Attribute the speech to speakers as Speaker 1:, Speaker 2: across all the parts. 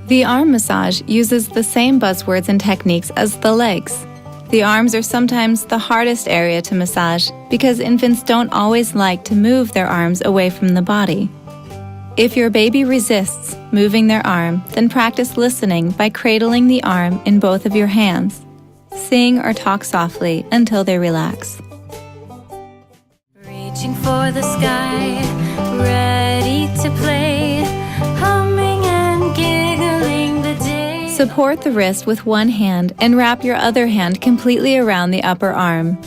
Speaker 1: The arm massage uses the same buzzwords and techniques as the legs. The arms are sometimes the hardest area to massage because infants don't always like to move their arms away from the body. If your baby resists moving their arm, then practice listening by cradling the arm in both of your hands. Sing or talk softly until they relax.
Speaker 2: Reaching for the sky, ready to play, humming and giggling the day.
Speaker 1: Support the wrist with one hand and wrap your other hand completely around the upper arm.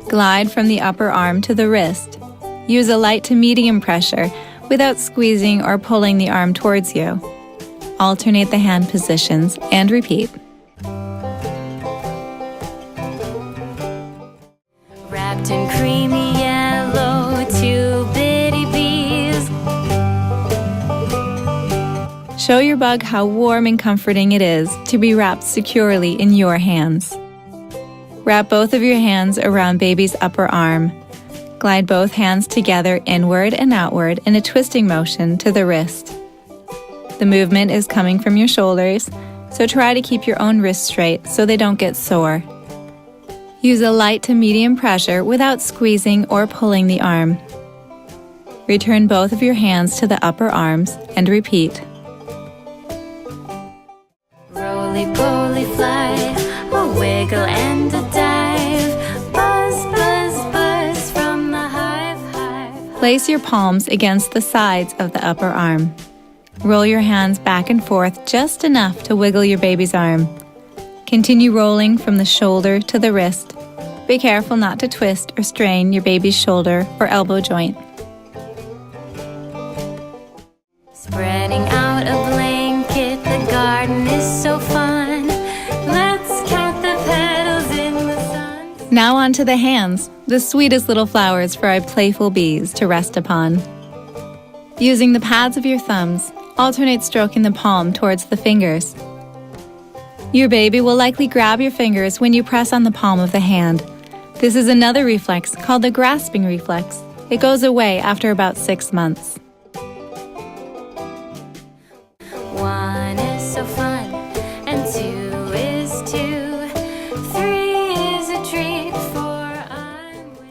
Speaker 1: Glide from the upper arm to the wrist. Use a light to medium pressure without squeezing or pulling the arm towards you. Alternate the hand positions and repeat.
Speaker 2: Wrapped in creamy yellow, two bitty bees.
Speaker 1: Show your bug how warm and comforting it is to be wrapped securely in your hands. Wrap both of your hands around baby's upper arm. Glide both hands together inward and outward in a twisting motion to the wrist. The movement is coming from your shoulders, so try to keep your own wrists straight so they don't get sore. Use a light to medium pressure without squeezing or pulling the arm. Return both of your hands to the upper arms and repeat.
Speaker 2: Roly-poly fly, a wiggle and a dive, buzz, buzz, buzz from the hive.
Speaker 1: Place your palms against the sides of the upper arm. Roll your hands back and forth just enough to wiggle your baby's arm. Continue rolling from the shoulder to the wrist. Be careful not to twist or strain your baby's shoulder or elbow joint.
Speaker 2: Spreading out a blanket, the garden is so fun. Let's count the petals in the sun.
Speaker 1: Now on to the hands, the sweetest little flowers for our playful bees to rest upon. Using the pads of your thumbs, alternate stroking the palm towards the fingers. Your baby will likely grab your fingers when you press on the palm of the hand. This is another reflex called the grasping reflex. It goes away after about 6 months.
Speaker 2: One is so fun, and two is two. Three is a treat, for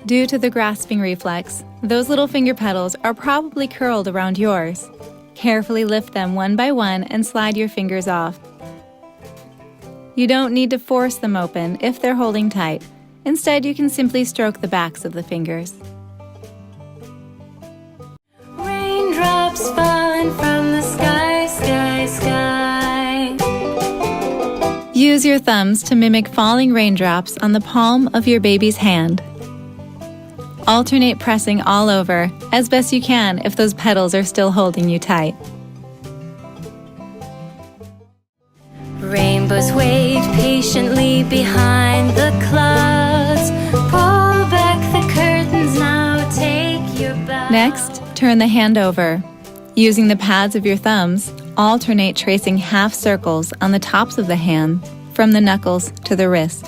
Speaker 1: Due to the grasping reflex, those little finger petals are probably curled around yours. Carefully lift them one by one and slide your fingers off. You don't need to force them open if they're holding tight. Instead, you can simply stroke the backs of the fingers.
Speaker 2: Raindrops falling from the sky, sky, sky.
Speaker 1: Use your thumbs to mimic falling raindrops on the palm of your baby's hand. Alternate pressing all over, as best you can if those petals are still holding you tight.
Speaker 2: Rainbows wait patiently behind the clouds. Pull back the curtains now, take your bow.
Speaker 1: Next, turn the hand over. Using the pads of your thumbs, alternate tracing half circles on the tops of the hand from the knuckles to the wrist.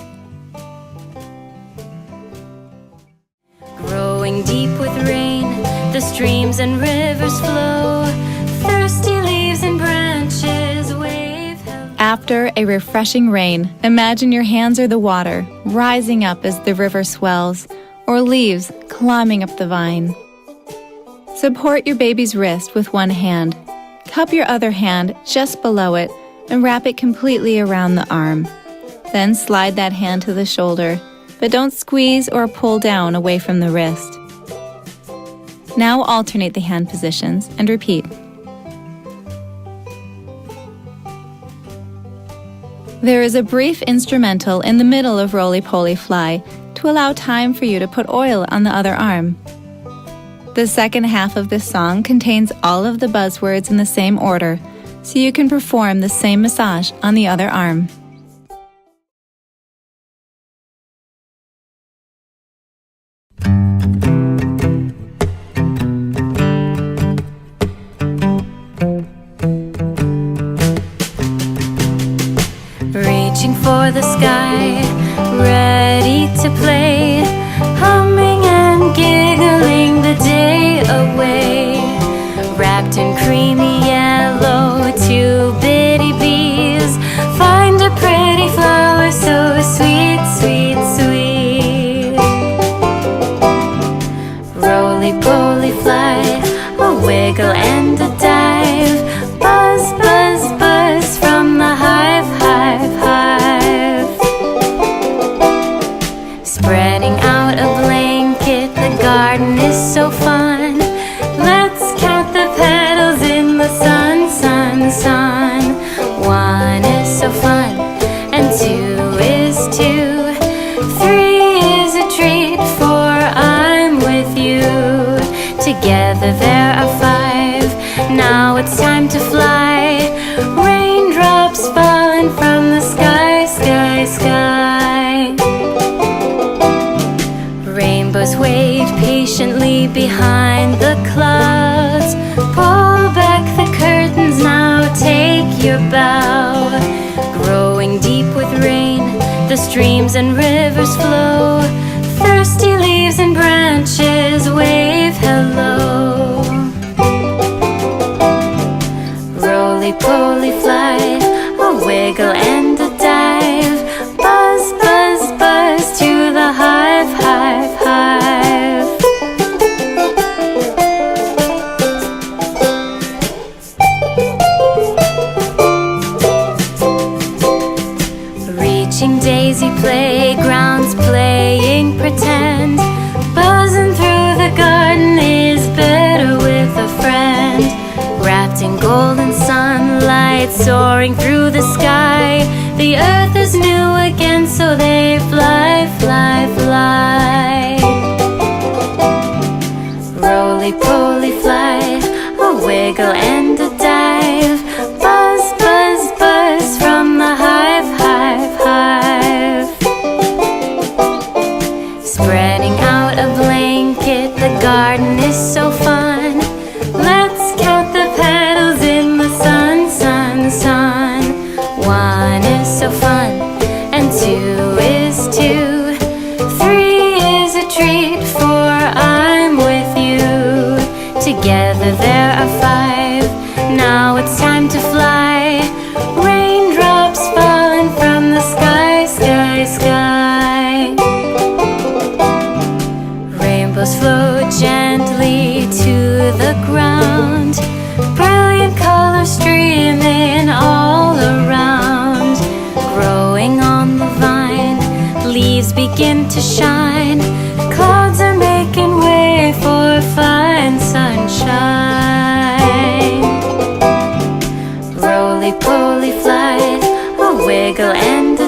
Speaker 2: Growing deep with rain, the streams and rivers flow. Thirsty leaves and branches wave.
Speaker 1: After a refreshing rain, imagine your hands are the water, rising up as the river swells, or leaves climbing up the vine. Support your baby's wrist with one hand. Cup your other hand just below it and wrap it completely around the arm. Then slide that hand to the shoulder, but don't squeeze or pull down away from the wrist. Now alternate the hand positions and repeat. There is a brief instrumental in the middle of Roly-Poly Fly to allow time for you to put oil on the other arm. The second half of this song contains all of the buzzwords in the same order, so you can perform the same massage on the other arm.
Speaker 2: Reaching for the sky, ready to play, humming and giggling the day away. Wrapped in creamy yellow, two bitty Roly-poly fly, a wiggle and a dive. Buzz, buzz, buzz from the hive, hive, hive. Spreading out a blanket, the garden is so fun. Let's count the petals in the sun, sun, sun. One is so fun, and two is two. Three is a treat, for I'm with you. Together there are five, now it's time to fly. Raindrops falling from the sky, sky, sky. Rainbows wait patiently behind the clouds. Pull back the curtains now, take your bow. Growing deep with rain, the streams and rivers flow. Thirsty leaves and branches wave hello. Roly-poly fly, a wiggle and a dive. Buzz, buzz, buzz to the hive, hive, hive. Reaching daisy playgrounds, playing pretend. Buzzing through the garden is better with a friend. Wrapped in golden sunlight, soaring through the sky. The earth is new again, so they fly, fly, fly. Roly-poly fly, a wiggle and a dive. Buzz, buzz, buzz from the hive, hive, hive. Spreading out a blanket, the garden is so fun. Let's count the petals in the sun, sun, sun. One is so fun, and two is two. Three is a treat, for I'm with you. Together there are five, now it's time to fly. Raindrops falling from the sky, sky, sky. Rainbows float gently to the ground. Brilliant colors streaming all around. Growing on the vine, leaves begin to shine. Clouds are making way for fine sunshine. Roly-poly fly, a wiggle and a